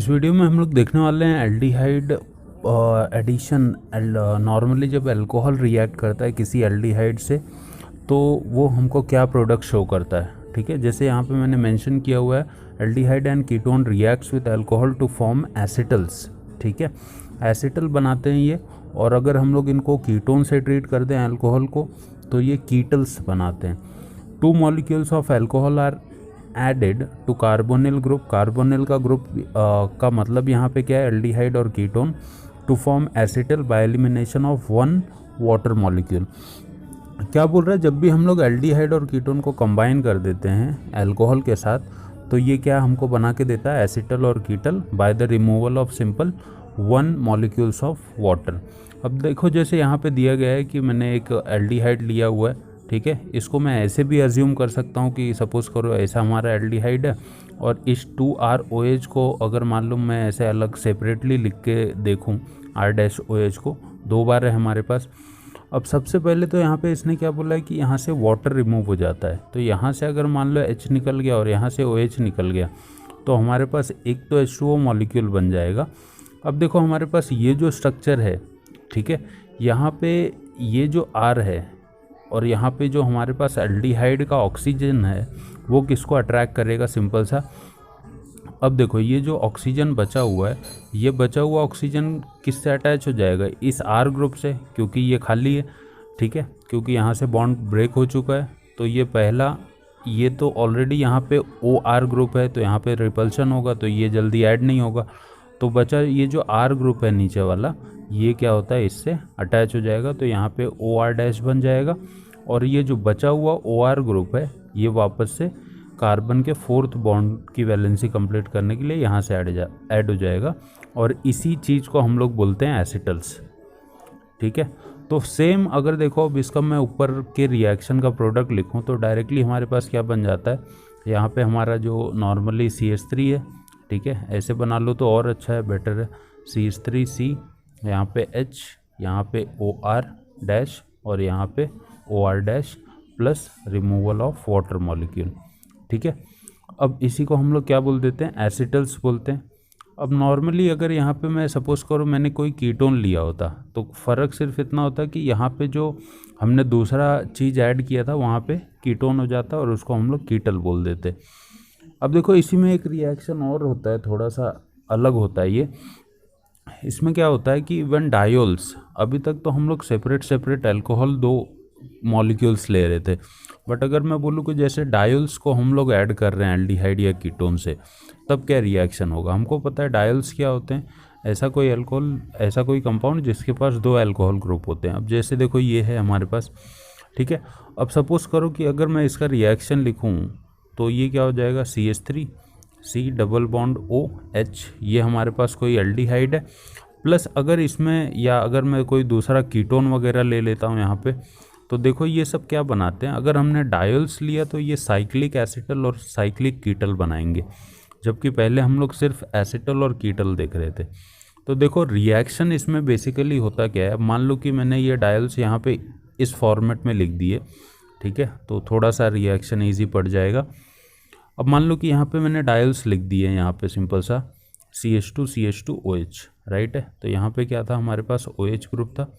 इस वीडियो में हम लोग देखने वाले हैं एल्डिहाइड एडिशन। नॉर्मली जब अल्कोहल रिएक्ट करता है किसी एल्डिहाइड से तो वो हमको क्या प्रोडक्ट शो करता है। ठीक है, जैसे यहाँ पे मैंने मेंशन किया हुआ है aldehyde and ketone reacts with alcohol to form acetals. ठीक है, एसिटल बनाते हैं ये, और अगर हम लोग इनको कीटोन से ट्रीट कर दें अल्कोहल को तो ये कीटल्स बनाते हैं। 2 molecules of alcohol are added to carbonyl group. Carbonyl का ग्रुप का मतलब यहाँ पे क्या है, एल्डिहाइड और ketone, to form acetal by elimination of 1 water molecule. क्या बोल रहा है, जब भी हम लोग एल्डिहाइड और कीटोन को कंबाइन कर देते हैं अल्कोहल के साथ तो ये क्या हमको बना के देता है, एसिटल और ketal, by the removal of simple 1 molecules of water. अब देखो जैसे यहाँ पे दिया गया है कि मैंने एक एल्डिहाइड लिया हुआ है, ठीक है, इसको मैं ऐसे भी अज्यूम कर सकता हूँ कि सपोज़ करो ऐसा हमारा एल्डिहाइड है और इस 2ROH को अगर मान लो मैं ऐसे अलग सेपरेटली लिख के देखूँ, R-OH को 2 बार है हमारे पास। अब सबसे पहले तो यहाँ पे इसने क्या बोला है कि यहाँ से वाटर रिमूव हो जाता है, तो यहाँ से अगर मान लो H निकल गया और यहाँ से OH निकल गया तो हमारे पास एक तो H2O मॉलिक्यूल बन जाएगा। अब देखो हमारे पास ये जो स्ट्रक्चर है, ठीक है, यहाँ पे ये जो R है और यहाँ पे जो हमारे पास एल्डिहाइड का ऑक्सीजन है वो किसको अट्रैक्ट करेगा, सिंपल सा। अब देखो ये जो ऑक्सीजन बचा हुआ है, ये बचा हुआ ऑक्सीजन किससे अटैच हो जाएगा, इस R ग्रुप से, क्योंकि ये खाली है। ठीक है, क्योंकि यहाँ से बॉन्ड ब्रेक हो चुका है तो ये पहला, ये तो ऑलरेडी यहाँ पे OR ग्रुप है तो यहाँ पे रिपल्शन होगा तो ये जल्दी ऐड नहीं होगा। तो बचा ये जो R ग्रुप है नीचे वाला, ये क्या होता है, इससे अटैच हो जाएगा तो यहाँ पे OR- बन जाएगा, और ये जो बचा हुआ OR ग्रुप है ये वापस से कार्बन के 4th बॉन्ड की वैलेंसी कंप्लीट करने के लिए यहाँ से ऐड हो जाएगा, और इसी चीज़ को हम लोग बोलते हैं एसिटल्स। ठीक है, तो सेम अगर देखो अब इसका मैं ऊपर के रिएक्शन का प्रोडक्ट लिखूँ तो डायरेक्टली हमारे पास क्या बन जाता है, यहाँ पे हमारा जो नॉर्मली CH3 है, ठीक है, ऐसे बना लो तो और अच्छा है, बेटर है, CH3C, यहाँ पे H, यहाँ पे OR- और यहाँ पे OR- plus removal of water molecule. ठीक है, अब इसी को हम लोग क्या बोल देते हैं, एसिटल्स बोलते हैं। अब नॉर्मली अगर यहाँ पे मैं सपोज़ करो मैंने कोई कीटोन लिया होता तो फ़र्क सिर्फ इतना होता कि यहाँ पे जो हमने दूसरा चीज़ ऐड किया था वहाँ पे कीटोन हो जाता और उसको हम लोग कीटल बोल देते। अब देखो इसी में एक रिएक्शन और होता है, थोड़ा सा अलग होता है ये। इसमें क्या होता है कि व्हेन डायोल्स, अभी तक तो हम लोग सेपरेट अल्कोहल 2 मॉलिक्यूल्स ले रहे थे, बट अगर मैं बोलूँ कि जैसे डायोल्स को हम लोग ऐड कर रहे हैं एल्डिहाइड या कीटोन से, तब क्या रिएक्शन होगा। हमको पता है डायोल्स क्या होते हैं, ऐसा कोई अल्कोहल, ऐसा कोई कंपाउंड जिसके पास 2 अल्कोहल ग्रुप होते हैं। अब जैसे देखो ये है हमारे पास, ठीक है, अब सपोज़ करो कि अगर मैं इसका रिएक्शन लिखूँ तो ये क्या हो जाएगा, CH3C डबल बॉन्ड OH, ये हमारे पास कोई एल्डिहाइड है, प्लस अगर इसमें या अगर मैं कोई दूसरा कीटोन वगैरह ले लेता हूँ यहाँ पे तो देखो ये सब क्या बनाते हैं, अगर हमने डायोल्स लिया तो ये साइक्लिक एसिटल और साइक्लिक कीटल बनाएंगे, जबकि पहले हम लोग सिर्फ एसिटल और कीटल देख रहे थे। तो देखो रिएक्शन इसमें बेसिकली होता क्या है, अब मान लो कि मैंने ये डायोल्स यहाँ पे इस फॉर्मेट में लिख दिए, ठीक है, तो थोड़ा सा रिएक्शन ईजी पड़ जाएगा। अब मान लो कि यहाँ पे मैंने डायोल्स लिख दिए, यहाँ पे सिंपल सा CH2OH, राइट है, तो यहाँ पे क्या था, हमारे पास OH ग्रुप था,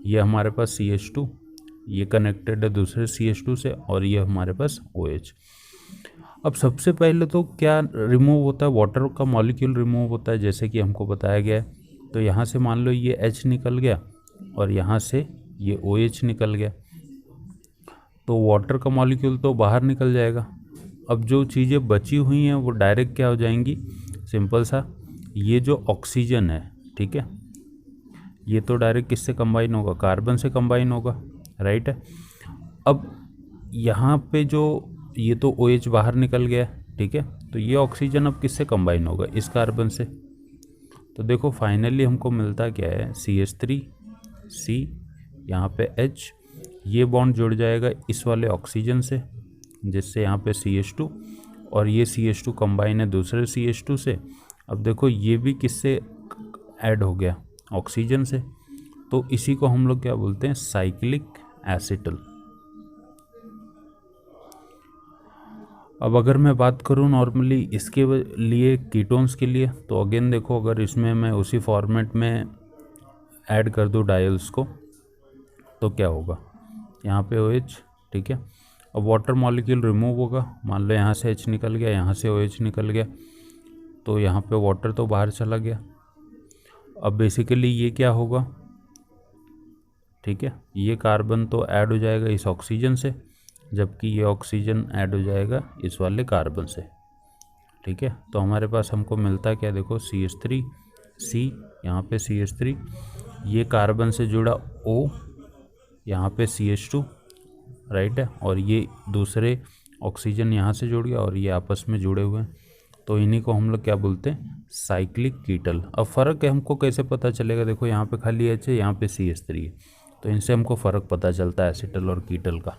ये हमारे पास CH2, ये कनेक्टेड है दूसरे CH2 से, और ये हमारे पास OH। अब सबसे पहले तो क्या रिमूव होता है, वाटर का मॉलिक्यूल रिमूव होता है, जैसे कि हमको बताया गया है। तो यहाँ से मान लो ये H निकल गया और यहाँ से ये OH निकल गया, तो वाटर का मॉलिक्यूल तो बाहर निकल जाएगा। अब जो चीज़ें बची हुई हैं वो डायरेक्ट क्या हो जाएंगी, सिंपल सा, ये जो ऑक्सीजन है, ठीक है, ये तो डायरेक्ट किससे कंबाइन होगा, कार्बन से कंबाइन होगा, राइट है। अब यहाँ पे जो ये तो OH बाहर निकल गया, ठीक है, तो ये ऑक्सीजन अब किससे कंबाइन होगा, इस कार्बन से। तो देखो फाइनली हमको मिलता क्या है, CH3C, यहाँ पे H, ये बॉन्ड जुड़ जाएगा इस वाले ऑक्सीजन से, जिससे यहाँ पे CH2, और ये CH2 कंबाइन है दूसरे CH2 से। अब देखो ये भी किससे ऐड हो गया, ऑक्सीजन से, तो इसी को हम लोग क्या बोलते हैं, साइक्लिक एसिटल। अब अगर मैं बात करूँ नॉर्मली इसके लिए कीटोन्स के लिए, तो अगेन देखो अगर इसमें मैं उसी फॉर्मेट में ऐड कर दूँ डायल्स को तो क्या होगा, यहाँ पे OH, ठीक है। अब वाटर मॉलिक्यूल रिमूव होगा, मान लो यहाँ से H निकल गया, यहाँ से OH निकल गया, तो यहाँ पे वाटर तो बाहर चला गया। अब बेसिकली ये क्या होगा, ठीक है, ये कार्बन तो ऐड हो जाएगा इस ऑक्सीजन से, जबकि ये ऑक्सीजन ऐड हो जाएगा इस वाले कार्बन से, ठीक है। तो हमारे पास हमको मिलता है क्या, देखो CH3, C, यहाँ पे CH3, ये कार्बन से जुड़ा O, यहाँ पे CH2, राइट है, और ये दूसरे ऑक्सीजन यहाँ से जुड़ गया और ये आपस में जुड़े हुए हैं, तो इन्हीं को हम लोग क्या बोलते हैं, साइक्लिक कीटल। अब फ़र्क है हमको कैसे पता चलेगा, देखो यहाँ पे खाली H है, यहाँ पे CH3 है, तो इनसे हमको फ़र्क पता चलता है एसिटल और कीटल का।